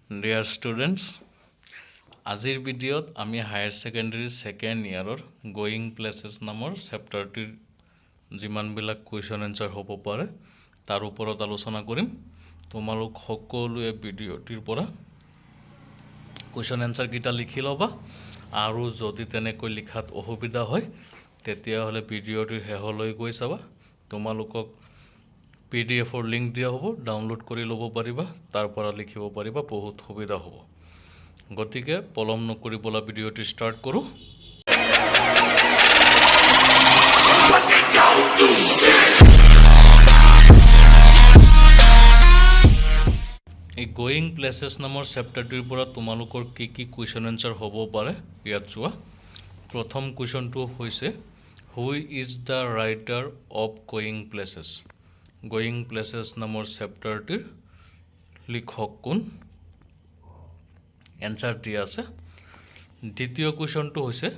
Dear students, আজিৰ ভিডিঅ'ত আমি হায়াৰ ছেকেণ্ডাৰী ছেকেণ্ড ইয়াৰৰ গোয়িং প্লেচেছ নামৰ চেপ্টাৰটিৰ যিমানবিলাক কুৱেশ্যন এনচাৰ হ'ব পাৰে তাৰ ওপৰত আলোচনা কৰিম। তোমালোক সকলোৱে ভিডিঅ'টিৰ পৰা কুৱেশ্যন এনচাৰকেইটা লিখি ল'বা আৰু যদি তেনেকৈ লিখাত অসুবিধা হয় তেতিয়াহ'লে ভিডিঅ'টিৰ শেষলৈ গৈ চাবা। তোমালোকক PDF-ৰ লিংক দিয়া হ'ব, ডাউনলোড কৰি ল'ব পাৰিবা, তাৰ পৰা লিখিব পাৰিবা, বহুত সুবিধা হ'ব। গতিকে পলম নকৰি বলা ভিডিঅ'টি ষ্টাৰ্ট কৰোঁ। এই গোয়িং প্লেচেছ নামৰ চেপ্টাৰটিৰ পৰা তোমালোকৰ কি কি কুৱেশ্যন এনচাৰ হ'ব পাৰে ইয়াত চোৱা। প্ৰথম কুৱেশ্যনটো হৈছে who is the writer of going places. Going places নামৰ চেপ্টাৰটিৰ লিখক কোন? এনচাৰ দিয়া আছে। দ্বিতীয় কুৱেশ্যনটো হৈছে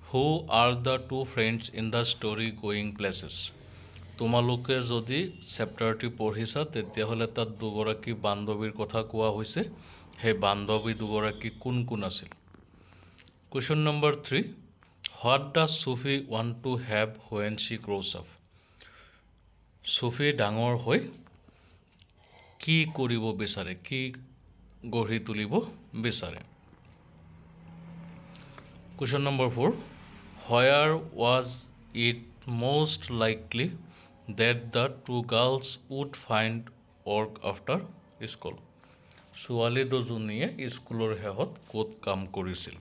who are the two friends in the story going places. তোমালোকে যদি চেপ্টাৰটি পঢ়িছা তেতিয়াহ'লে তাত দুগৰাকী বান্ধৱীৰ কথা কোৱা হৈছে। সেই বান্ধৱী দুগৰাকী কোন কোন আছিল? Question number 3, what does Sophie want to have when she grows up. সুফি ডাঙৰ হৈ কি কৰিব বিচাৰে, কি গঢ়ি তুলিব বিচাৰে? Question number 4, where was it most likely that the two girls would find work after school. ছোৱালী দুজনীয়ে স্কুলৰ শেষত ক'ত কাম কৰিছিল?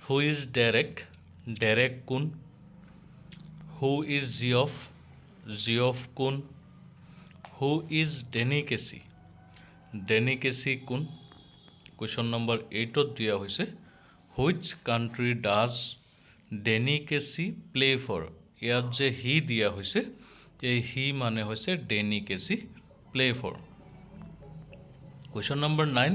Who is Derek? ডেৰেক কোন? Who is জিঅফ? জিঅফ কোন? হু ইজ ডেনি কেচি? ডেনি কেচি কোন? কুৱেশ্যন নম্বৰ 8ত দিয়া হৈছে which country does Denny Casey play for. ইয়াত যে হি দিয়া হৈছে এই হি মানে হৈছে Danny Casey play for. Question number 9,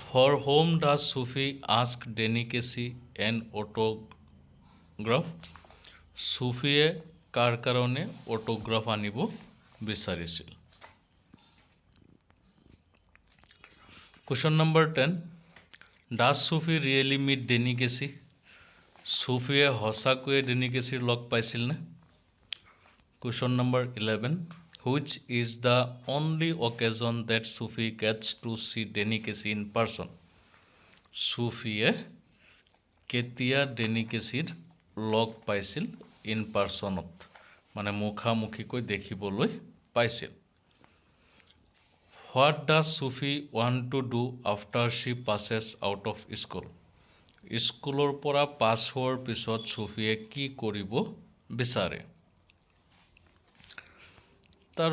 for whom does Sophie ask Danny Casey an autograph. সুফিয়ে কাৰ কাৰণে অটোগ্ৰাফ আনিব বিচাৰিছিল? Question number 10, does Sophie really meet Danny Casey. সুফিয়ে সঁচাকৈয়ে ডেনি কেচিৰ লগ পাইছিলনে? Question number 11, which is the only occasion that Sophie gets to see Danny Casey in person. সুফিয়ে কেতিয়া ডেনি কেচিৰ লগ পাইছিল ইন পাৰ্চনত, মানে মুখামুখিকৈ দেখিবলৈ পাইছিল? What does Sophie want to do after she passes out of school. স্কুলৰ পৰা পাছ হোৱাৰ পিছত সুফিয়ে কি কৰিব বিচাৰে? তাৰ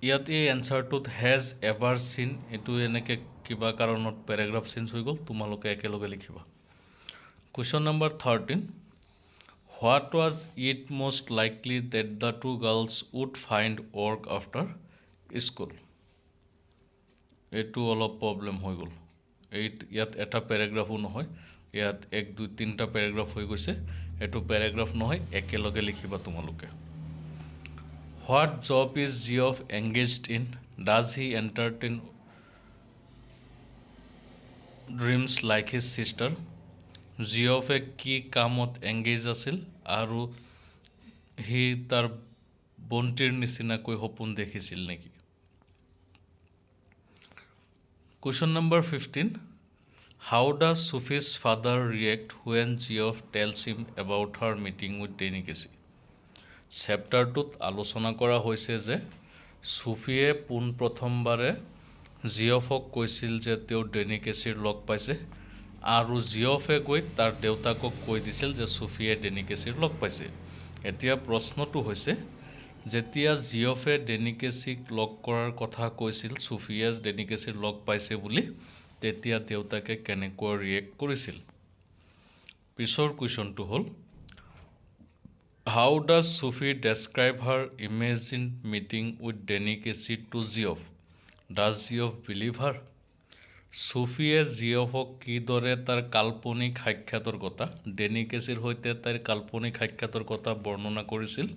ইয়াত এই এনচাৰটোত হেজ এভাৰ চিন, এইটো এনেকৈ কিবা কাৰণত পেৰাগ্ৰাফ চেঞ্জ হৈ গ'ল, তোমালোকে একেলগে লিখিবা। Question number 13, what was it most likely that the two girls would find work after school। এইটো অলপ প্ৰব্লেম হৈ গ'ল। ইয়াত এটা পেৰাগ্ৰাফো নহয়, ইয়াত 1, 2, 3টা পেৰাগ্ৰাফ হৈ গৈছে। এইটো পেৰাগ্ৰাফ নহয়, একেলগে লিখিবা তোমালোকে। What job is Geoff engaged in. Does he entertain dreams like his sister. জিঅফে কি কামত এংগেজ আছিল আৰু সি তাৰ বন্তিৰ নিচিনাকৈ সপোন দেখিছিল নেকি? Question number 15, how does Sophie's father react when Geoff tells him about her meeting with Danny Casey. চেপ্টাৰটোত আলোচনা কৰা হৈছে যে সুফিয়ে পোনপ্ৰথমবাৰে জিঅফক কৈছিল যে তেওঁ ডেনি কেচিৰ লগ পাইছে আৰু জিঅফে গৈ তাৰ দেউতাকক কৈ দিছিল যে সুফিয়ে ডেনি কেচিৰ লগ পাইছে। এতিয়া প্ৰশ্নটো হৈছে যেতিয়া জিঅফে ডেনি কেচিক লগ কৰাৰ কথা কৈছিল, সুফিয়ে ডেনি কেচিৰ লগ পাইছে বুলি, তেতিয়া দেউতাকে কেনেকৈ ৰিয়েক্ট কৰিছিল? পিছৰ কুৱেশ্যনটো হ'ল how does Sophie describe her imagined meeting with Danny Casey to Geoff. Does Geoff believe her. সুফিয়ে জিঅফক কিদৰে তাৰ কাল্পনিক সাক্ষাতৰ কথা, ডেনি কেচিৰ সৈতে তাইৰ কাল্পনিক সাক্ষাতৰ কথা বৰ্ণনা কৰিছিল?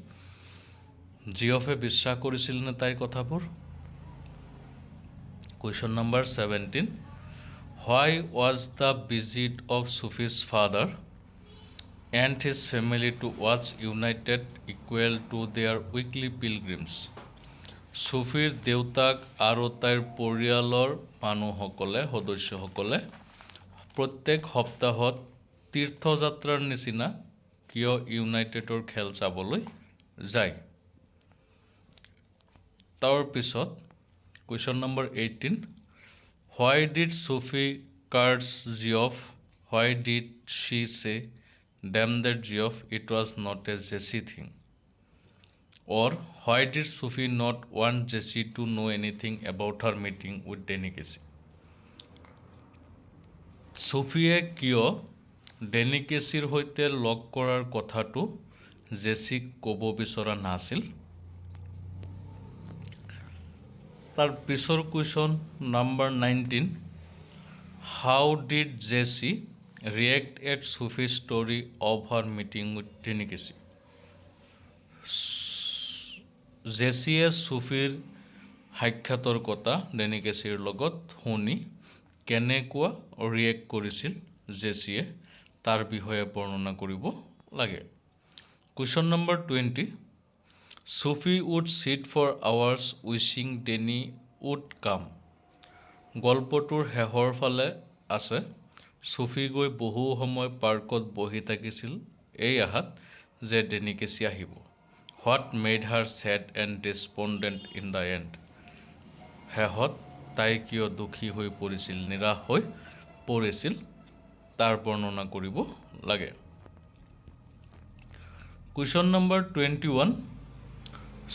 জিঅফে বিশ্বাস কৰিছিল নে তাইৰ কথাবোৰ? Question number 17. Why was the visit of Sufi's father and his family to watch United equal to their weekly pilgrims? Sufiৰ দেউতাক আৰু তাইৰ পৰিয়ালৰ সদস্যসকলে প্ৰত্যেক সপ্তাহত তীৰ্থযাত্ৰাৰ নিচিনা কিয় ইউনাইটেডৰ খেল চাবলৈ যায়? তাৰ পিছত question number 18. Why did Sufi curse Geoff? Why did she say, damn that Geoff, it was not a Jessie thing? Or why did Sufi not want Jessie to know anything about her meeting with Danny Casey? Sufie কিয় Denny কেচিৰ সৈতে লগ কৰাৰ কথাটো জেছিক ক'ব বিচৰা নাছিল? তাৰ পিছৰ question number 19. How did Jessie react at Sufi's story of her meeting with Danny Casey? জেছিয়ে সুফিৰ সাক্ষাতৰ কথা ডেনি কেচিৰ লগত শুনি কেনেকুৱা ৰিয়েক্ট কৰিছিল জেছিয়ে তাৰ বিষয়ে বৰ্ণনা কৰিব লাগে। Question number 20. Sufi would sit for hours wishing Danny would come. গল্পটোৰ শেষৰ ফালে আছে সুফি গৈ বহু সময় পাৰ্কত বহি থাকিছিল এই আশাত যে ডেনি কেচি আহিব। What made her sad and despondent in the end? শেষত তাই কিয় দুখী হৈ পৰিছিল, নিৰাশ হৈ পৰিছিল তাৰ বৰ্ণনা কৰিব লাগে। Question number 21.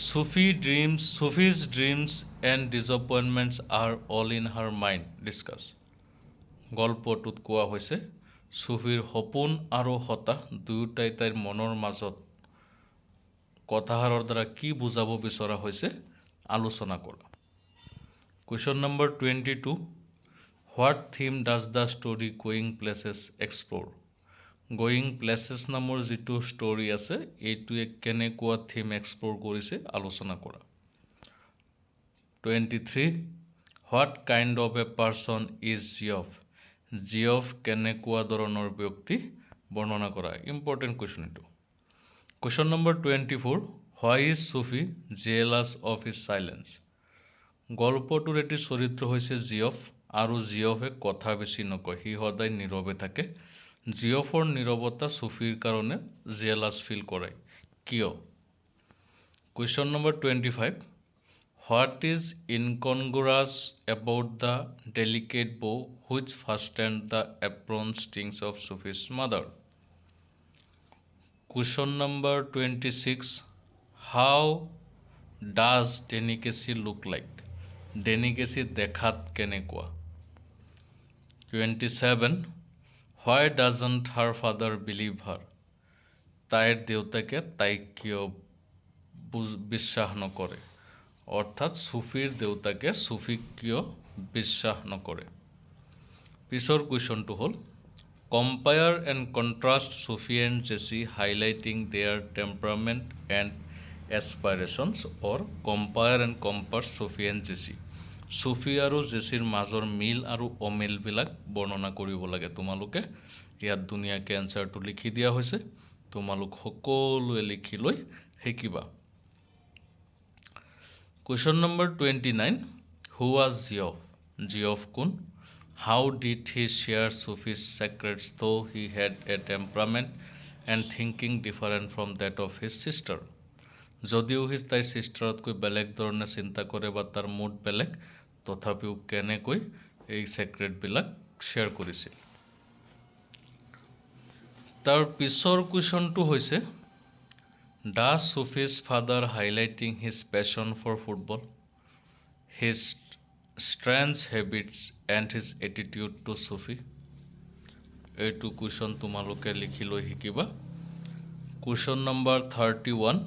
Sufi's dreams and disappointments are all in her mind. Discuss. গল্পটোত কোৱা হৈছে সুফিৰ সপোন আৰু হতাশ দুয়োটাই তাইৰ মনৰ মাজত কথাহাৰৰ দ্বাৰা কি বুজাব বিচৰা হৈছে আলোচনা কৰা। Question number 22. What theme does the story Going Places explore? Going Places নামৰ যিটো ষ্টৰী আছে এইটোৱে কেনেকুৱা থিম এক্সপ্ল'ৰ কৰিছে আলোচনা কৰা। 23. What kind of a person is Geoff? Geoff কেনেকুৱা ধৰণৰ ব্যক্তি বৰ্ণনা কৰা। ইম্পৰ্টেণ্ট কুৱেশ্যন এইটো। Question number 24. Why is Sufi jealous of his silence? গল্পটোৰ এটি চৰিত্ৰ হৈছে জিয়ফ আৰু জিয়ফে কথা বেছি নকয়, সি সদায় নীৰৱে থাকে। জিয়ফৰ নীৰৱতা সুফিৰ কাৰণে জেলাছ ফিল কৰায় কিয়? Question number 25. What is incongruous about the delicate bow which fastened the apron strings of Sufi's mother? Question number 26. How does Danny Casey look like? Danny Casey dekhat kenekua. 27. Why doesn't her father believe her? তাইৰ দেউতাকে তাইক কিয় বিশ্বাস নকৰে? অৰ্থাৎ সুফিৰ দেউতাকে সুফিক কিয় বিশ্বাস নকৰে? পিছৰ কুৱেশ্যনটো হ'ল Compare and contrast Sufi and Jessie, highlighting their temperament and aspirations, or compare and compare Sufi and Jessie. Sufi আৰু জেছিৰ মাজৰ মিল আৰু অমিলবিলাক বৰ্ণনা কৰিব লাগে। তোমালোকে ইয়াত ধুনীয়াকৈ এনচাৰটো লিখি দিয়া হৈছে, তোমালোক সকলোৱে লিখি লৈ শিকিবা। Question number 29. Who was Geoff? Geoff কোন? How did he share Sufi's secrets though he had a temperament and thinking different from that of his sister? যদিও সি তাইৰ ছিষ্টাৰতকৈ বেলেগ ধৰণে চিন্তা কৰে বা তাৰ মুড বেলেগ, তথাপিও কেনেকৈ এই ছেক্ৰেটবিলাক শ্বেয়াৰ কৰিছিল। তাৰ পিছৰ কুৱেশ্যনটো হৈছে Does Sufi's father highlighting his passion for football, his strange habits and his attitude to Sufi? এইটো কুৱেশ্যন তোমালোকে লিখি লৈ শিকিবা। Question number 31.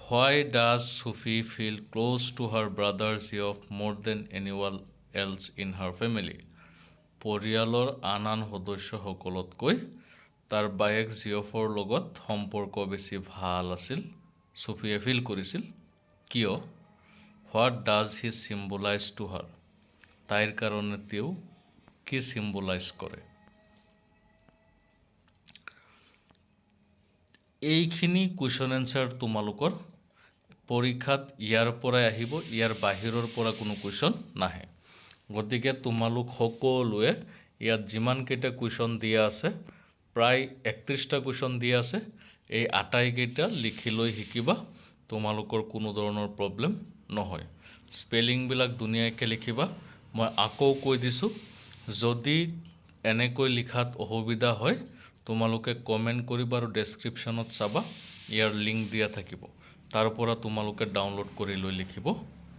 Why does Sufi feel close to her brother Geoff more than anyone else in her family? পৰিয়ালৰ আন সদস্যসকলতকৈ তাৰ বায়েক জিয়ফৰ লগত সম্পৰ্ক বেছি ভাল আছিল সুফিয়ে ফিল কৰিছিল কিয়? What does he symbolize to her? তাইৰ কাৰণে তেওঁ কি সিম্বলাইজ কৰে এইখিনি কুৱেশ্যন এনসাৰ তোমালোকৰ পৰীক্ষাত ইয়াৰ পৰাই আহিব ইয়াৰ বাহিৰৰ পৰা কোনো কুৱেশ্যন নাহে গতিকে তোমালোক সকলোৱে ইয়াত যিমান কেইটা কুৱেশ্যন দিয়া আছে প্ৰায় 31টা কুৱেশ্যন দিয়া আছে এই আটাইকেইটা লিখি লৈ শিকিবা তোমালোকৰ কোনো ধৰণৰ প্ৰবলেম নহয় স্পেলিং বিলাক ধুনীয়াকৈ লিখিবা মই আকৌ কৈ দিছো যদি এনেকৈ লিখাত অসুবিধা হয় তোমালোকে কমেন্ট কৰিবা আৰু ডেসক্ৰিপচনত চাবা ইয়াৰ লিংক দিয়া থাকিব তাৰ পৰা তোমালোকে ডাউনলোড কৰি লৈ লিখিব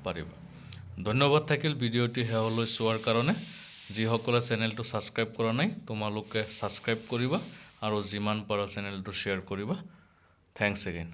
পাৰিবা ধন্যবাদ থাকিল ভিডিঅ'টি হেলৈ চোৱাৰ কাৰণে যিসকলে চেনেলটো সাবস্ক্ৰাইব কৰা নাই তোমালোকে সাবস্ক্ৰাইব কৰিবা আৰু যিমান পাৰা চেনেলটো শ্বেয়াৰ কৰিবা থ্যাঙ্কস এগেইন